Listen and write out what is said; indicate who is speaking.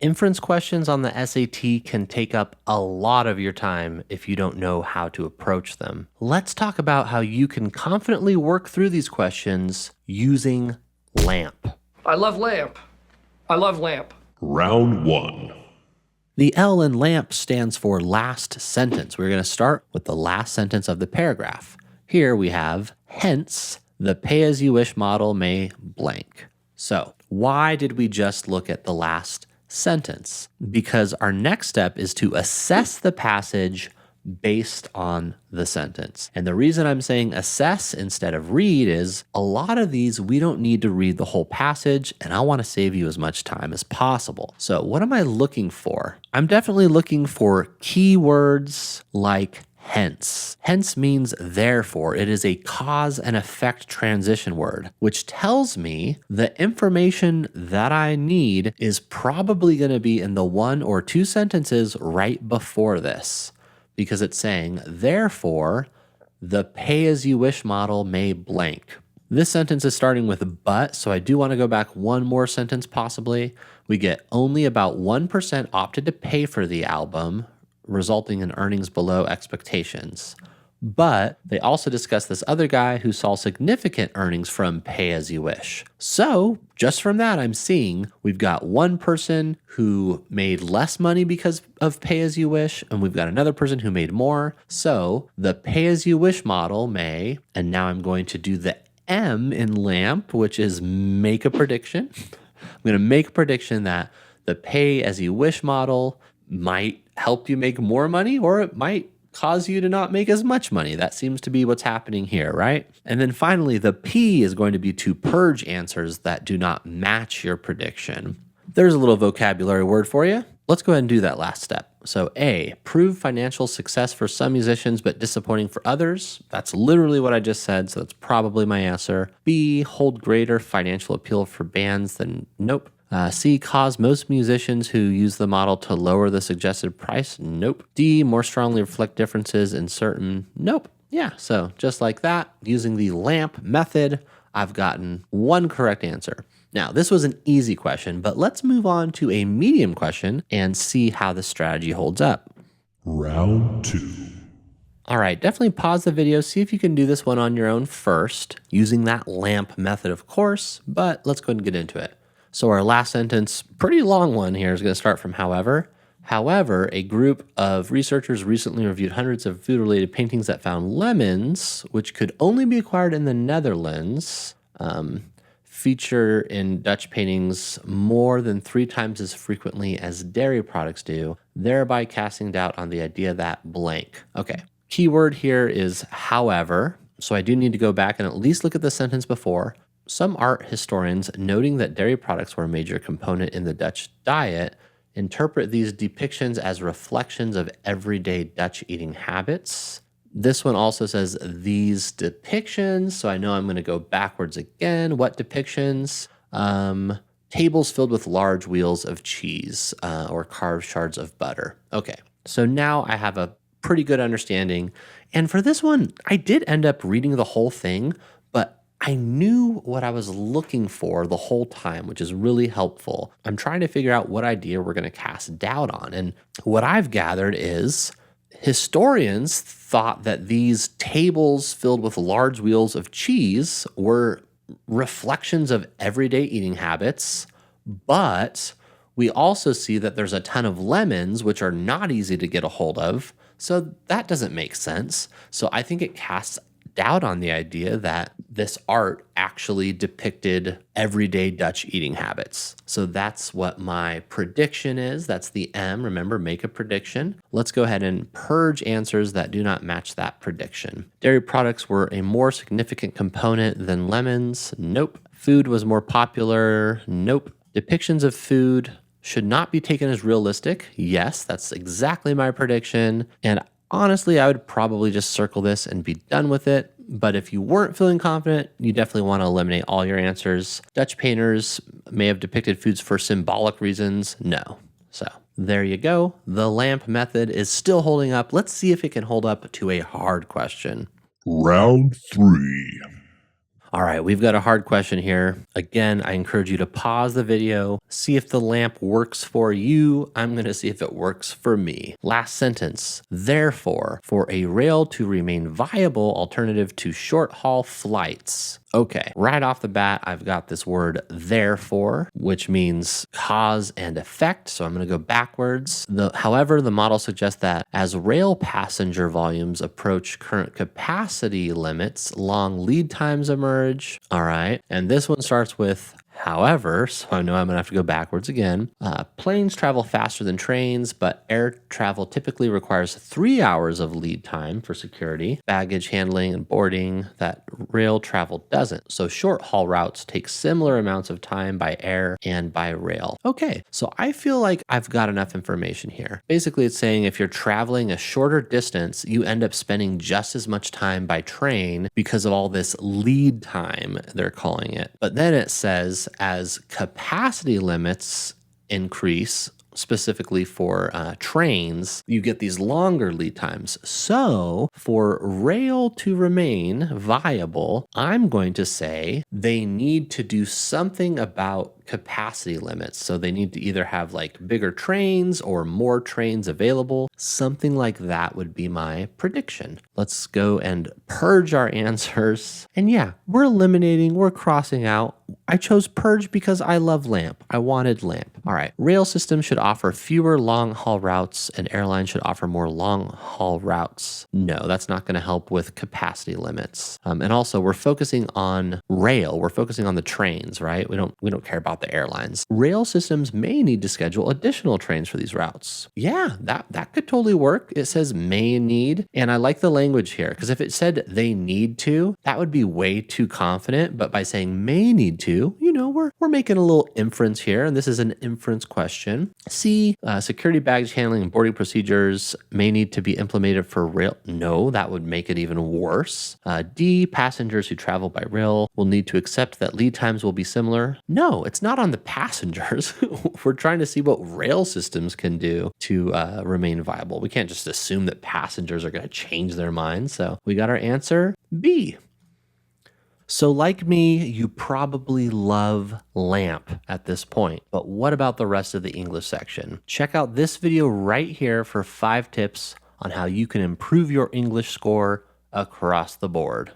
Speaker 1: Inference questions on the SAT can take up a lot of your time if you don't know how to approach them. Let's talk about how you can confidently work through these questions using LAMP.
Speaker 2: I love LAMP. I love LAMP.
Speaker 3: Round 1.
Speaker 1: The L in LAMP stands for last sentence. We're going to start with the last sentence of the paragraph. Here we have, hence, the pay-as-you-wish model may blank. So why did we just look at the last sentence? Because our next step is to assess the passage based on the sentence. And the reason I'm saying assess instead of read is a lot of these we don't need to read the whole passage, and I want to save you as much time as possible. So what am I looking for? I'm definitely looking for keywords like hence. Hence means therefore. It is a cause and effect transition word, which tells me the information that I need is probably going to be in the 1 or 2 sentences right before this, because it's saying, therefore, the pay-as-you-wish model may blank. This sentence is starting with but, so I do want to go back one more sentence possibly. We get only about 1% opted to pay for the album, resulting in earnings below expectations. But they also discuss this other guy who saw significant earnings from pay-as-you-wish. So just from that, I'm seeing we've got one person who made less money because of pay-as-you-wish, and we've got another person who made more. So the pay-as-you-wish model may, and now I'm going to do the M in LAMP, which is make a prediction. I'm going to make a prediction that the pay-as-you-wish model might help you make more money, or it might cause you to not make as much money. That seems to be what's happening here, right? And then finally, the P is going to be to purge answers that do not match your prediction. There's a little vocabulary word for you. Let's go ahead and do that last step. So A, prove financial success for some musicians, but disappointing for others. That's literally what I just said, so that's probably my answer. B, hold greater financial appeal for bands than nope. C, cause most musicians who use the model to lower the suggested price. Nope. D, more strongly reflect differences in certain. Nope. Yeah, so just like that, using the LAMP method, I've gotten one correct answer. Now, this was an easy question, but let's move on to a medium question and see how the strategy holds up.
Speaker 3: Round 2.
Speaker 1: All right, definitely pause the video, see if you can do this one on your own first, using that LAMP method, of course, but let's go ahead and get into it. So our last sentence, pretty long one here, is going to start from however. However, a group of researchers recently reviewed hundreds of food-related paintings that found lemons, which could only be acquired in the Netherlands, feature in Dutch paintings more than 3 times as frequently as dairy products do, thereby casting doubt on the idea that blank. Okay, keyword here is however, so I do need to go back and at least look at the sentence before. Some art historians, noting that dairy products were a major component in the Dutch diet, interpret these depictions as reflections of everyday Dutch eating habits. This one also says these depictions, so I know I'm going to go backwards again. What depictions? Tables filled with large wheels of cheese or carved shards of butter. Okay, so now I have a pretty good understanding. And for this one, I did end up reading the whole thing, but I knew what I was looking for the whole time, which is really helpful. I'm trying to figure out what idea we're going to cast doubt on. And what I've gathered is historians thought that these tables filled with large wheels of cheese were reflections of everyday eating habits, but we also see that there's a ton of lemons, which are not easy to get a hold of. So that doesn't make sense. So I think it casts doubt on the idea that this art actually depicted everyday Dutch eating habits. So that's what my prediction is. That's the M. Remember, make a prediction. Let's go ahead and purge answers that do not match that prediction. Dairy products were a more significant component than lemons. Nope. Food was more popular. Nope. Depictions of food should not be taken as realistic. Yes, that's exactly my prediction. And honestly, I would probably just circle this and be done with it. But if you weren't feeling confident, you definitely want to eliminate all your answers. Dutch painters may have depicted foods for symbolic reasons. No. So there you go. The LAMP method is still holding up. Let's see if it can hold up to a hard question.
Speaker 3: Round 3.
Speaker 1: All right, we've got a hard question here. Again, I encourage you to pause the video, see if the lamp works for you. I'm going to see if it works for me. Last sentence. Therefore, for a rail to remain viable alternative to short haul flights. Okay, right off the bat, I've got this word therefore, which means cause and effect. So I'm going to go backwards. However, the model suggests that as rail passenger volumes approach current capacity limits, long lead times emerge. All right, and this one starts with however, so I know I'm gonna have to go backwards again. Planes travel faster than trains, but air travel typically requires 3 hours of lead time for security, baggage handling, and boarding that rail travel doesn't. So short haul routes take similar amounts of time by air and by rail. Okay, so I feel like I've got enough information here. Basically, it's saying if you're traveling a shorter distance, you end up spending just as much time by train because of all this lead time, they're calling it. But then it says, as capacity limits increase, specifically for trains, you get these longer lead times. So for rail to remain viable, I'm going to say they need to do something about capacity limits. So they need to either have like bigger trains or more trains available. Something like that would be my prediction. Let's go and purge our answers. And yeah, we're eliminating, we're crossing out. I chose purge because I love lamp. I wanted lamp. All right. Rail systems should offer fewer long haul routes and airlines should offer more long haul routes. No, that's not going to help with capacity limits. And also we're focusing on rail. We're focusing on the trains, right? We don't care about the airlines. Rail systems may need to schedule additional trains for these routes. Yeah, that could totally work. It says may need, and I like the language here because if it said they need to, that would be way too confident. But by saying may need to, we're making a little inference here, and this is an inference question. C, security baggage handling and boarding procedures may need to be implemented for rail. No, that would make it even worse. D, passengers who travel by rail will need to accept that lead times will be similar. No, it's not on the passengers. We're trying to see what rail systems can do to remain viable. We can't just assume that passengers are going to change their minds. So we got our answer B. So like me, you probably love lamp at this point, but what about the rest of the English section? Check out this video right here for 5 tips on how you can improve your English score across the board.